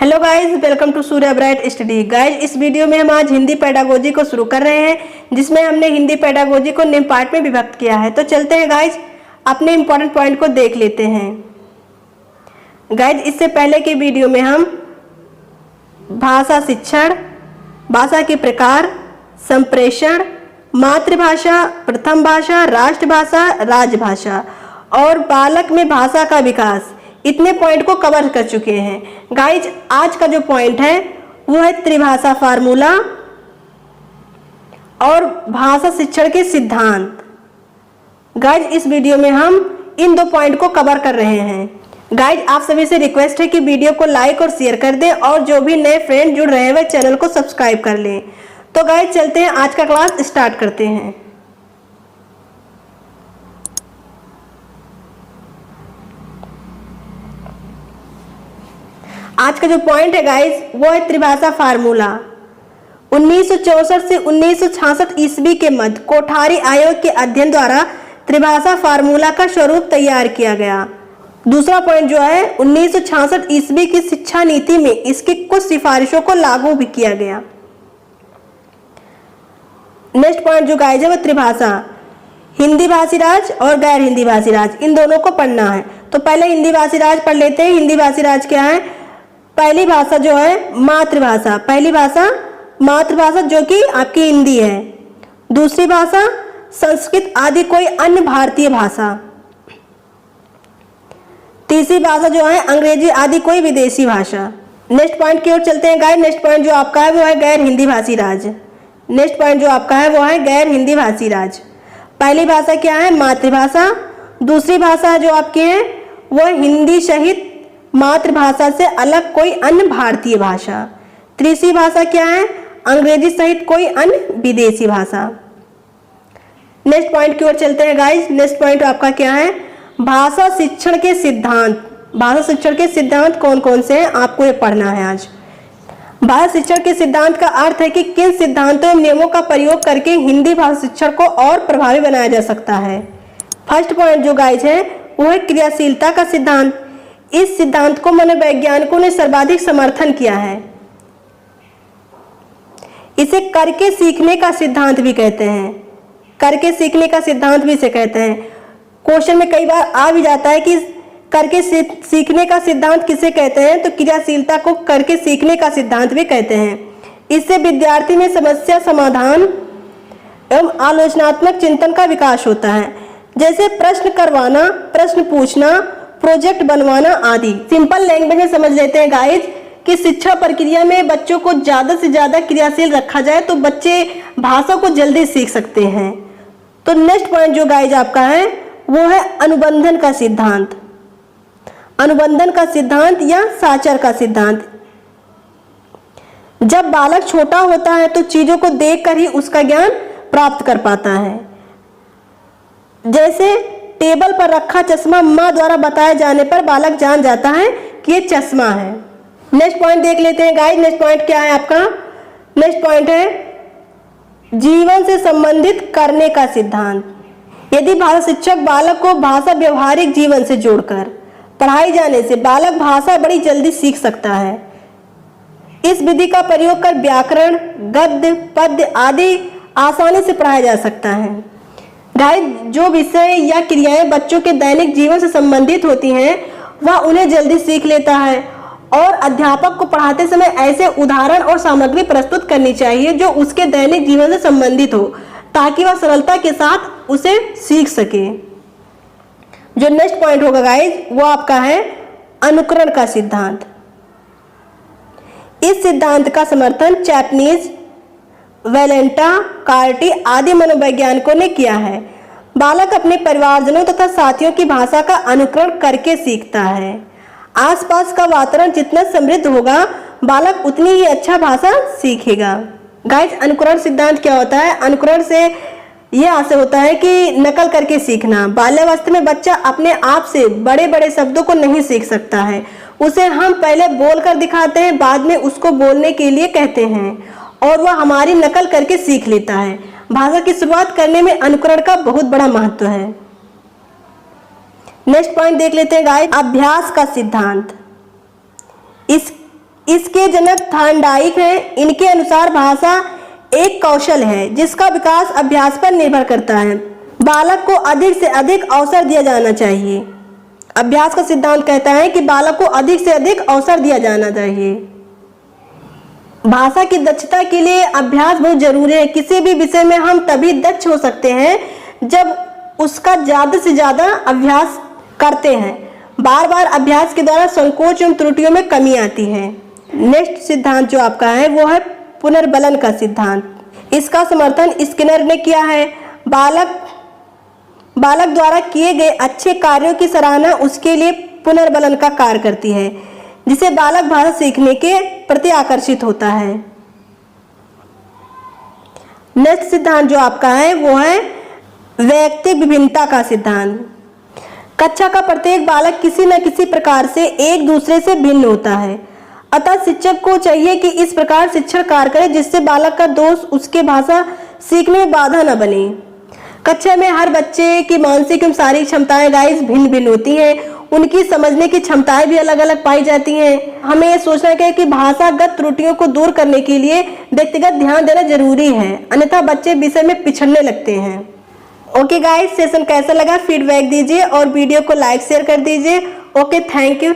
Hello guys, welcome to Surya bright study. Guys, इस video में हम आज हिंदी पेडागोजी को शुरू कर रहे हैं, जिसमें हमने हिंदी पेडागोजी को निम्न पार्ट में विभक्त किया है। तो चलते हैं गाइज, अपने इंपॉर्टेंट पॉइंट को देख लेते हैं। गाइज, इससे पहले के वीडियो में हम भाषा शिक्षण, भाषा के प्रकार, संप्रेषण, मातृभाषा, प्रथम भाषा, राष्ट्रभाषा, राजभाषा और बालक में भाषा का विकास, इतने पॉइंट को कवर कर चुके हैं। गाइज, आज का जो पॉइंट है वो है त्रिभाषा फार्मूला और भाषा शिक्षण के सिद्धांत। गाइज, इस वीडियो में हम इन दो पॉइंट को कवर कर रहे हैं। गाइज, आप सभी से रिक्वेस्ट है कि वीडियो को लाइक और शेयर कर दें और जो भी नए फ्रेंड जुड़ रहे हैं वह चैनल को सब्सक्राइब कर लें। तो गाइज, चलते हैं, आज का क्लास स्टार्ट करते हैं। आज का जो पॉइंट है गाइज वो है त्रिभाषा फार्मूला। 1964 से 1966 ईस्वी के मध्य कोठारी आयोग के अध्ययन द्वारा त्रिभाषा फार्मूला का स्वरूप तैयार किया गया। दूसरा पॉइंट जो है 1966 ईस्वी की शिक्षा नीति में इसकी कुछ सिफारिशों को लागू भी किया गया। नेक्स्ट पॉइंट जो गाइज है वो त्रिभाषा, हिंदी भाषी राज और गैर हिंदी भाषी राज, इन दोनों को पढ़ना है। तो पहले हिंदी भाषी राज पढ़ लेते हैं। हिंदी भाषी राज क्या है? पहली भाषा जो है मातृभाषा, पहली भाषा मातृभाषा जो कि आपकी हिंदी है। दूसरी भाषा संस्कृत आदि कोई अन्य भारतीय भाषा। तीसरी भाषा जो है अंग्रेजी आदि कोई विदेशी भाषा। नेक्स्ट पॉइंट की ओर चलते हैं गाइस। नेक्स्ट पॉइंट जो आपका है वो है गैर हिंदी भाषी राज। नेक्स्ट पॉइंट जो आपका है वो है गैर हिंदी भाषी राज। पहली भाषा क्या है? मातृभाषा। दूसरी भाषा जो आपकी है वो हिंदी सहित मातृभाषा से अलग कोई अन्य भारतीय भाषा। तीसरी भाषा क्या है? अंग्रेजी सहित कोई अन्य विदेशी भाषा। नेक्स्ट पॉइंट की ओर चलते हैं गाइस। नेक्स्ट पॉइंट आपका क्या है? भाषा शिक्षण के सिद्धांत। भाषा शिक्षण के सिद्धांत कौन कौन से हैं आपको ये पढ़ना है आज। भाषा शिक्षण के सिद्धांत का अर्थ है कि किन सिद्धांतों एवं नियमों का प्रयोग करके हिंदी भाषा शिक्षण को और प्रभावी बनाया जा सकता है। फर्स्ट पॉइंट जो गाइस है वो है क्रियाशीलता का सिद्धांत। इस सिद्धांत को मनोवैज्ञानिकों ने सर्वाधिक समर्थन किया है। इसे करके सीखने का सिद्धांत भी कहते हैं। करके सीखने का सिद्धांत भी इसे कहते हैं। क्वेश्चन में कई बार आ भी जाता है कि करके सीखने का सिद्धांत किसे कहते हैं, तो क्रियाशीलता को करके सीखने का सिद्धांत भी कहते हैं। इससे विद्यार्थी में समस्या समाधान एवं आलोचनात्मक चिंतन का विकास होता है, जैसे प्रश्न करवाना, प्रश्न पूछना, प्रोजेक्ट बनवाना आदि। सिंपल लैंग्वेज में समझ लेते हैं गाइज कि शिक्षा प्रक्रिया में बच्चों को ज्यादा से ज्यादा क्रियाशील रखा जाए तो बच्चे भाषा को जल्दी सीख सकते हैं। तो नेक्स्ट पॉइंट जो गाइज आपका है वो है अनुबंधन का सिद्धांत। अनुबंधन का सिद्धांत या साचर का सिद्धांत। जब बालक छोटा होता है तो चीजों को देखकर ही उसका ज्ञान प्राप्त कर पाता है। जैसे टेबल पर रखा चश्मा माँ द्वारा बताए जाने पर बालक जान जाता है कि ये चश्मा है। नेक्स्ट पॉइंट देख लेते हैं गाइस। नेक्स्ट पॉइंट क्या है आपका? नेक्स्ट पॉइंट है जीवन से संबंधित करने का सिद्धांत। यदि भाषा शिक्षक बालक को भाषा व्यवहारिक जीवन से जोड़कर पढ़ाई जाने से बालक भाषा बड़ी जल्दी सीख सकता है। इस विधि का प्रयोग कर व्याकरण, गद्य, पद्य आदि आसानी से पढ़ाया जा सकता है। गाइस, जो विषय या क्रियाएं बच्चों के दैनिक जीवन से संबंधित होती हैं वह उन्हें जल्दी सीख लेता है और अध्यापक को पढ़ाते समय ऐसे उदाहरण और सामग्री प्रस्तुत करनी चाहिए जो उसके दैनिक जीवन से संबंधित हो, ताकि वह सरलता के साथ उसे सीख सके। जो नेक्स्ट पॉइंट होगा गाइज वो आपका है अनुकरण का सिद्धांत। इस सिद्धांत का समर्थन चैपनीज, वेलेंटा, कार्टी आदि मनोवैज्ञानिकों ने किया है। बालक अपने परिवारजनों तथा साथियों की भाषा का अनुकरण करके सीखता है। आसपास का वातावरण जितना समृद्ध होगा बालक उतनी ही अच्छा भाषा सीखेगा। गाइस, अनुकरण सिद्धांत क्या होता है? अनुकरण से यह आशय होता है कि नकल करके सीखना। बाल्यावस्था में बच्चा अपने आप से बड़े बड़े शब्दों को नहीं सीख सकता है। उसे हम पहले बोलकर दिखाते हैं, बाद में उसको बोलने के लिए कहते हैं और वह हमारी नकल करके सीख लेता है। भाषा की शुरुआत करने में अनुकरण का बहुत बड़ा महत्व है। नेक्स्ट पॉइंट देख लेते हैं गाइस, अभ्यास का सिद्धांत। इसके जनक थॉर्नडाइक हैं। इनके अनुसार भाषा एक कौशल है जिसका विकास अभ्यास पर निर्भर करता है। बालक को अधिक से अधिक अवसर दिया जाना चाहिए। अभ्यास का सिद्धांत कहता है कि बालक को अधिक से अधिक अवसर दिया जाना चाहिए। भाषा की दक्षता के लिए अभ्यास बहुत जरूरी है। किसी भी विषय में हम तभी दक्ष हो सकते हैं जब उसका ज्यादा से ज्यादा अभ्यास करते हैं। बार बार अभ्यास के द्वारा संकोच एवं त्रुटियों में कमी आती है। नेक्स्ट सिद्धांत जो आपका है वो है पुनर्बलन का सिद्धांत। इसका समर्थन स्किनर ने किया है। बालक द्वारा किए गए अच्छे कार्यों की सराहना उसके लिए पुनर्बलन का कार्य करती है, जिसे बालक भाषा सीखने के प्रति आकर्षित होता है। नेक्स्ट सिद्धांत जो आपका है वो है वैयक्तिक विभिन्नता का सिद्धांत। कक्षा का प्रत्येक बालक किसी न किसी प्रकार से एक दूसरे से भिन्न होता है, अतः शिक्षक को चाहिए कि इस प्रकार शिक्षण कार्य करे जिससे बालक का दोष उसके भाषा सीखने में बाधा न बने। कक्षा में हर बच्चे की मानसिक एवं शारीरिक क्षमताएं गाइस भिन्न भिन्न होती हैं। उनकी समझने की क्षमताएं भी अलग अलग पाई जाती हैं। हमें ये सोचना चाहिए कि भाषागत त्रुटियों को दूर करने के लिए व्यक्तिगत ध्यान देना जरूरी है, अन्यथा बच्चे विषय में पिछड़ने लगते हैं। ओके गाइस, सेशन कैसा लगा फीडबैक दीजिए और वीडियो को लाइक शेयर कर दीजिए। Okay, thank you.